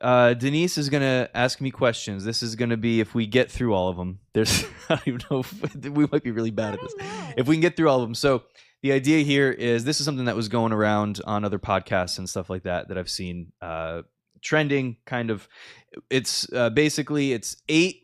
Denise is going to ask me questions. This is going to be if we get through all of them. There's, I don't even know, we might be really bad at this. If we can get through all of them. So, the idea here is this is something that was going around on other podcasts and stuff like that I've seen trending kind of. It's basically it's 8.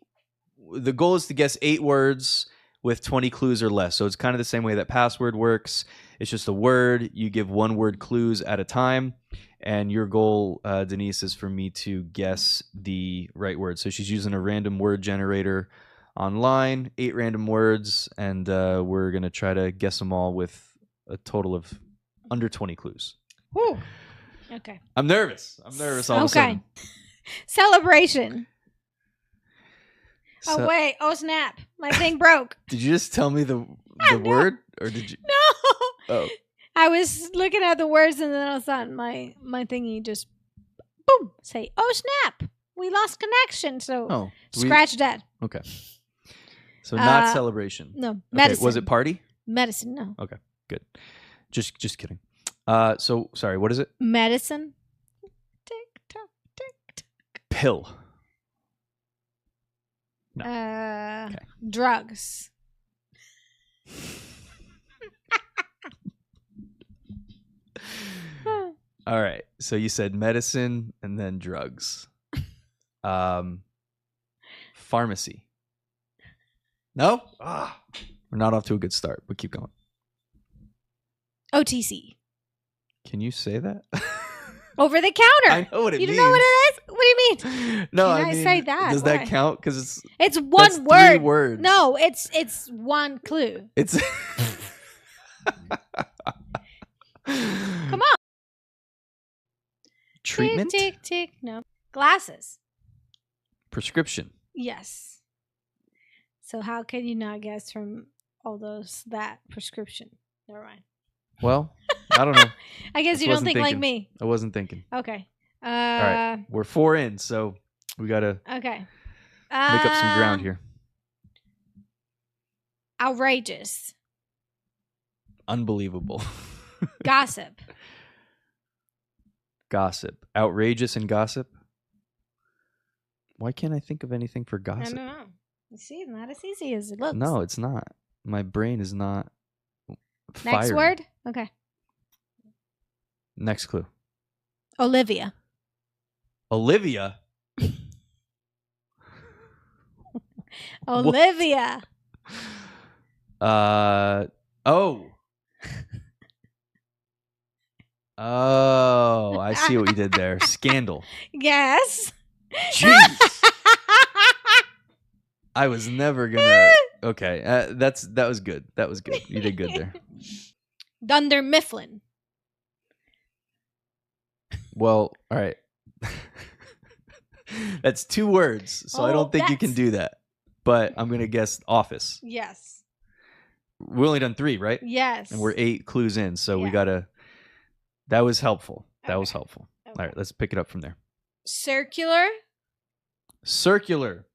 The goal is to guess 8 words with 20 clues or less. So it's kind of the same way that password works. It's just a word. You give 1 word clues at a time. And your goal, Denise, is for me to guess the right word. So she's using a random word generator online, 8 random words. And we're going to try to guess them all with a total of under 20 clues. Whew. Okay. I'm nervous all of a sudden. Celebration. Oh, wait. Oh, snap. My thing broke. Did you just tell me the word? Or did you? No. Oh. I was looking at the words and then all of a sudden my thingy just, boom, say, oh, snap. We lost connection. So scratch that. Okay. So not celebration. No. Medicine. Okay. Was it party? Medicine. No. Okay. Good. Just kidding. So sorry, what is it? Medicine. Tick tock, tick tock. Pill. No. Okay. Drugs. All right. So you said medicine and then drugs. Pharmacy. No? We're not off to a good start, but keep going. OTC. Can you say that? Over the counter. I know what it means. You don't know what it is? What do you mean? No, I mean, say that. Does that count? Because it's one word. 3 words. No, it's one clue. It's Come on. Treatment? Tick, tick, tick. No. Glasses. Prescription. Yes. So how can you not guess from all those that prescription? Never mind. Well, I don't know. I guess you don't think like me. I wasn't thinking. Okay. All right. We're 4 in, so we got to make up some ground here. Outrageous. Unbelievable. Gossip. Gossip. Outrageous and gossip? Why can't I think of anything for gossip? I don't know. You see, it's not as easy as it looks. No, it's not. My brain is not firing. Next word? Okay. Next clue. Olivia. Olivia? Olivia. Oh. Oh, I see what you did there. Scandal. Yes. Jeez. I was never gonna. Okay, that was good. That was good. You did good there. Dunder Mifflin. Well, all right. That's 2 words, so I don't think you can do that. But I'm gonna guess office. Yes. We only done 3, right? Yes. And we're 8 clues in, so we gotta. That was helpful. That was helpful. Okay. All right, let's pick it up from there. Circular. Circular.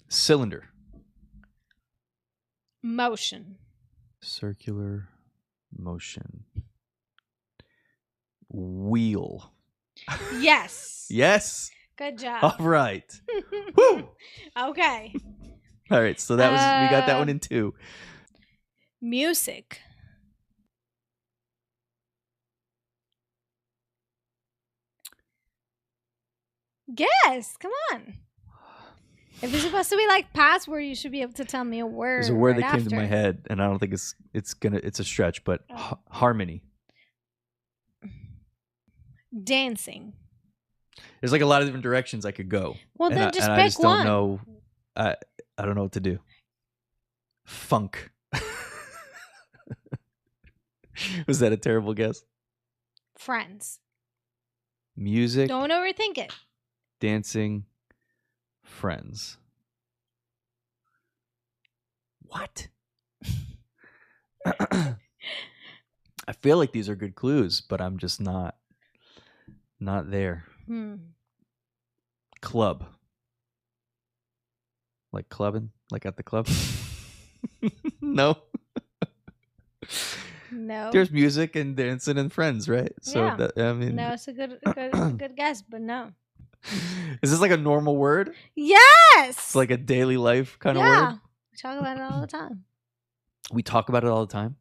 Cylinder. Motion. Circular motion. Wheel. Yes. Yes. Good job. All right. Woo. Okay. All right. So that was we got that one in 2. Music. Guess. Come on. If it's supposed to be like password, you should be able to tell me a word. There's a word right that came after. to my head, and I don't think it's a stretch, but harmony. Dancing. There's like a lot of different directions I could go. Well, then just pick I just one. don't know. I don't know what to do. Funk. Was that a terrible guess? Friends. Music. Don't overthink it. Dancing. Friends. What? I feel like these are good clues, but I'm just not there. Club. Like clubbing? Like at the club? No. No. There's music and dancing and friends, right? So yeah. that, I mean, no, it's a good guess, but no. Is this like a normal word? Yes. It's like a daily life kind of word? Yeah. We talk about it all the time. We talk about it all the time?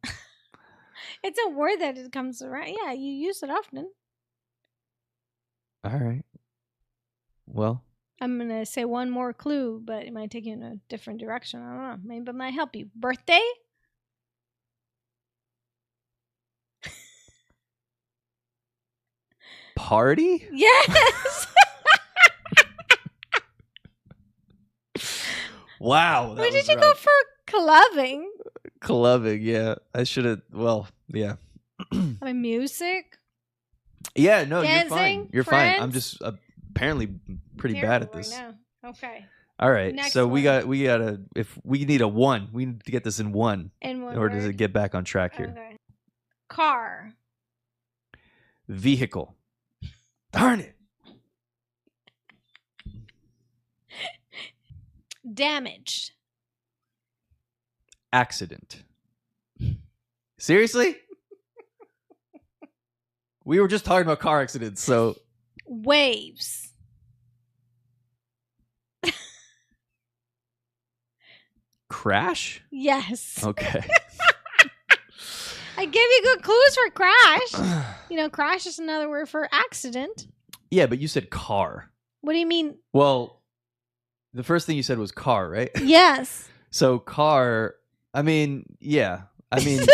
It's a word that it comes around. Yeah, you use it often. All right. Well, I'm going to say one more clue, but it might take you in a different direction. I don't know. Maybe it might help you. Birthday? Party? Yes. Wow. Where did you go for clubbing? Clubbing, yeah. I should have, well, yeah. I mean, music? Yeah, no, dancing, you're fine. You're friends? fine. I'm just apparently pretty bad at this. Right now. Okay. All right. Next so one. we gotta if we need a 1, we need to get this in 1 in order to get back on track here. Okay. Car. Vehicle. Darn it. Damaged. Accident. Seriously? We were just talking about car accidents, so Waves. crash? Yes. Okay. I gave you good clues for crash. You know, crash is another word for accident. Yeah, but you said car. What do you mean? Well, the first thing you said was car, right? Yes. So car, I mean, yeah. I mean, what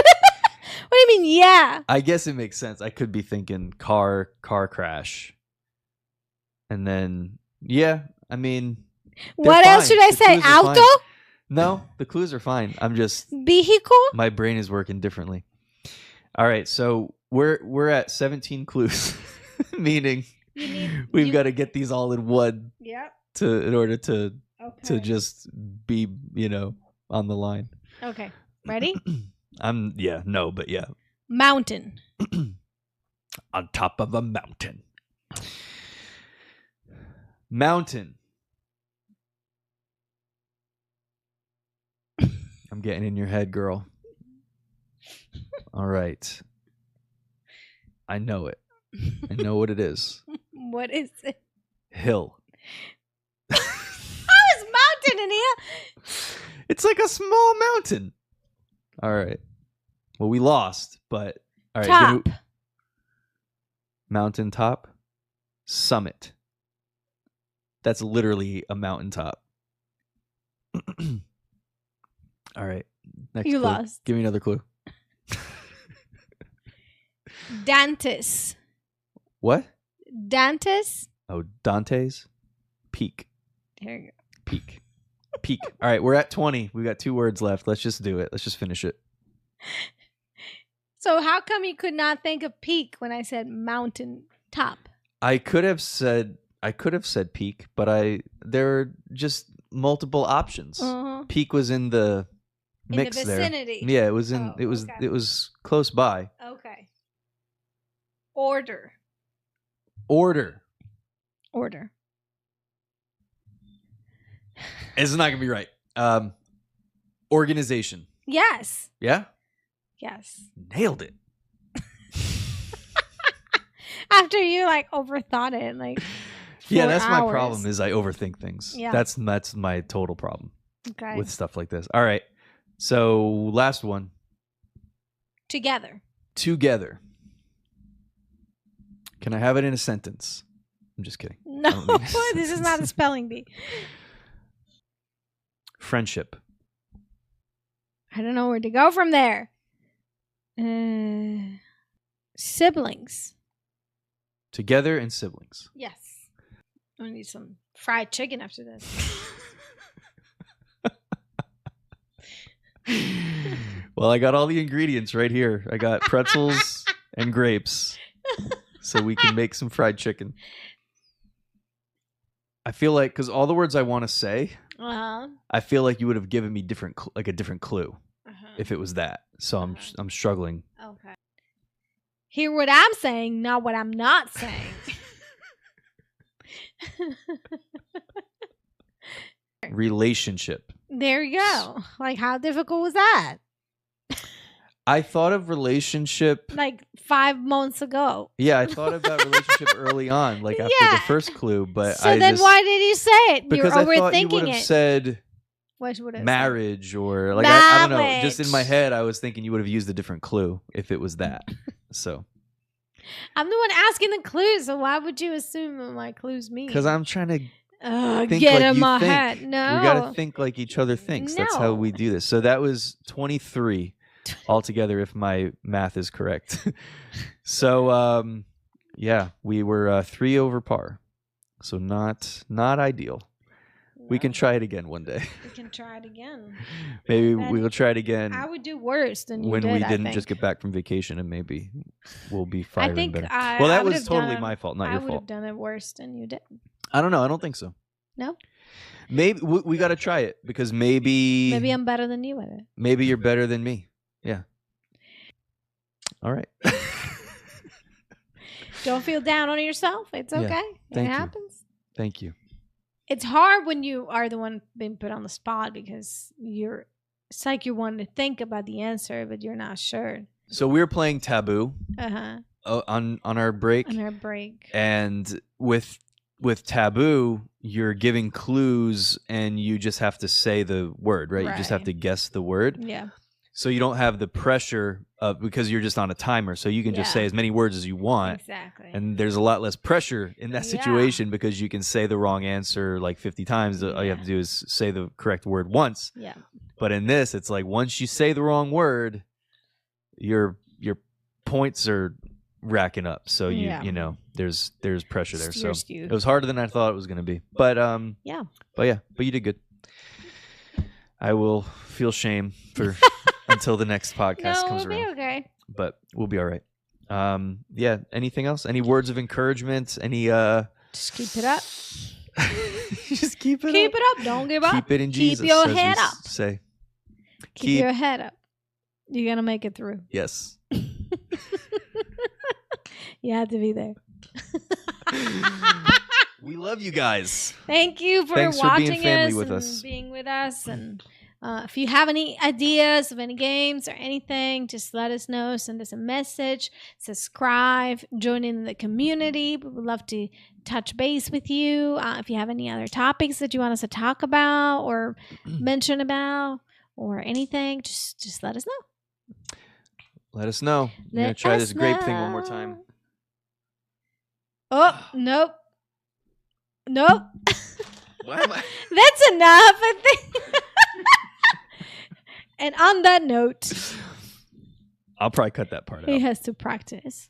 do you mean, yeah? I guess it makes sense. I could be thinking car crash. And then, yeah, I mean. What else should I say? Auto? No, the clues are fine. I'm just. Vehicle? My brain is working differently. All right, so we're at 17 clues, meaning we've got to get these all in one. Yep. In order to just be, on the line. Okay. Ready? But yeah. Mountain. On top of a mountain. Mountain. I'm getting in your head, girl. All right. I know it. I know what it is. What is it? Hill. How is mountain in here? It's like a small mountain. All right. Well, we lost, but all right. Top. Mountaintop. Summit. That's literally a mountaintop. All right. Next you clue. lost. Give me another clue. Dantes. What? Dantes. Oh, Dante's. Peak. Here you go. Peak. Peak. All right, we're at 20. We got 2 words left. Let's just do it. Let's just finish it. So how come you could not think of peak when I said mountain top? I could have said peak, but there are just multiple options. Uh-huh. Peak was in the mix in the vicinity. there. Yeah, it was in. It was close by. Okay. Order. It's not gonna be right. Organization. Yes. Yeah? Yes. Nailed it. After you like overthought it, like yeah, that's my problem is I overthink things. Yeah. That's my total problem Okay. with stuff like this. All right. So last one. Together. Together. Can I have it in a sentence? I'm just kidding. No, this is not a spelling bee. Friendship. I don't know where to go from there. Siblings. Together and siblings. Yes. I need some fried chicken after this. Well, I got all the ingredients right here. I got pretzels and grapes, so we can make some fried chicken. I feel like, because all the words I want to say, I feel like you would have given me a different clue if it was that. So I'm struggling. Okay. Hear what I'm saying, not what I'm not saying. Relationship. There you go. Like, how difficult was that? I thought of relationship like 5 months ago. Yeah, I thought about relationship early on, like after the first clue, but so then why did you say it? Because you were I thought you overthinking would have said marriage or like I don't know. Just in my head, I was thinking you would have used a different clue if it was that. So I'm the one asking the clues, so why would you assume what my clues mean? Because I'm trying to think get like in my think. head. No, we gotta think like each other thinks. That's how we do this. So that was 23 altogether, if my math is correct. So yeah, we were 3 over par. So not ideal. No. We can try it again one day. We can try it again. Maybe we'll try it again. I would do worse than you when did, we didn't just get back from vacation, and maybe we'll be firing better. Well, that was totally my fault, not your fault. I would have done it worse than you did. I don't know. I don't think so. No? Maybe we got to try it because maybe I'm better than you at it. Maybe you're better than me. Yeah. All right. Don't feel down on yourself. It's okay. It happens. Thank you. It's hard when you are the one being put on the spot because it's like you're wanting to think about the answer, but you're not sure. So we're playing Taboo on our break. On our break. And with Taboo, you're giving clues and you just have to say the word, right? You just have to guess the word. Yeah. So you don't have the pressure of, because you're just on a timer, so you can just say as many words as you want. Exactly. And there's a lot less pressure in that situation because you can say the wrong answer like 50 times. All you have to do is say the correct word once. Yeah. But in this, it's like once you say the wrong word, your points are racking up. So you know, there's pressure there. So it was harder than I thought it was going to be. But but you did good. I will feel shame for until the next podcast comes around. We'll be okay. But we'll be all right. Yeah. Anything else? Any words of encouragement? Any Just keep it up. Just keep it up. Keep it up. Don't give up. Keep it in Jesus. Keep your head up. Say. Keep your head up. You're gonna make it through. Yes. You have to be there. We love you guys. Thank you for watching us and being with us. And if you have any ideas of any games or anything, just let us know. Send us a message. Subscribe. Join in the community. We would love to touch base with you. If you have any other topics that you want us to talk about or mention about or anything, just let us know. Let us know. I'm going to try this grape thing one more time. Oh, nope. Nope. Why am I? That's enough, I think. And on that note, I'll probably cut that part out. He has to practice.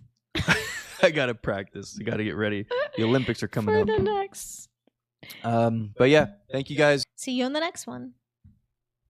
I got to practice. I got to get ready. The Olympics are coming up. For the next. But yeah, thank you guys. See you on the next one.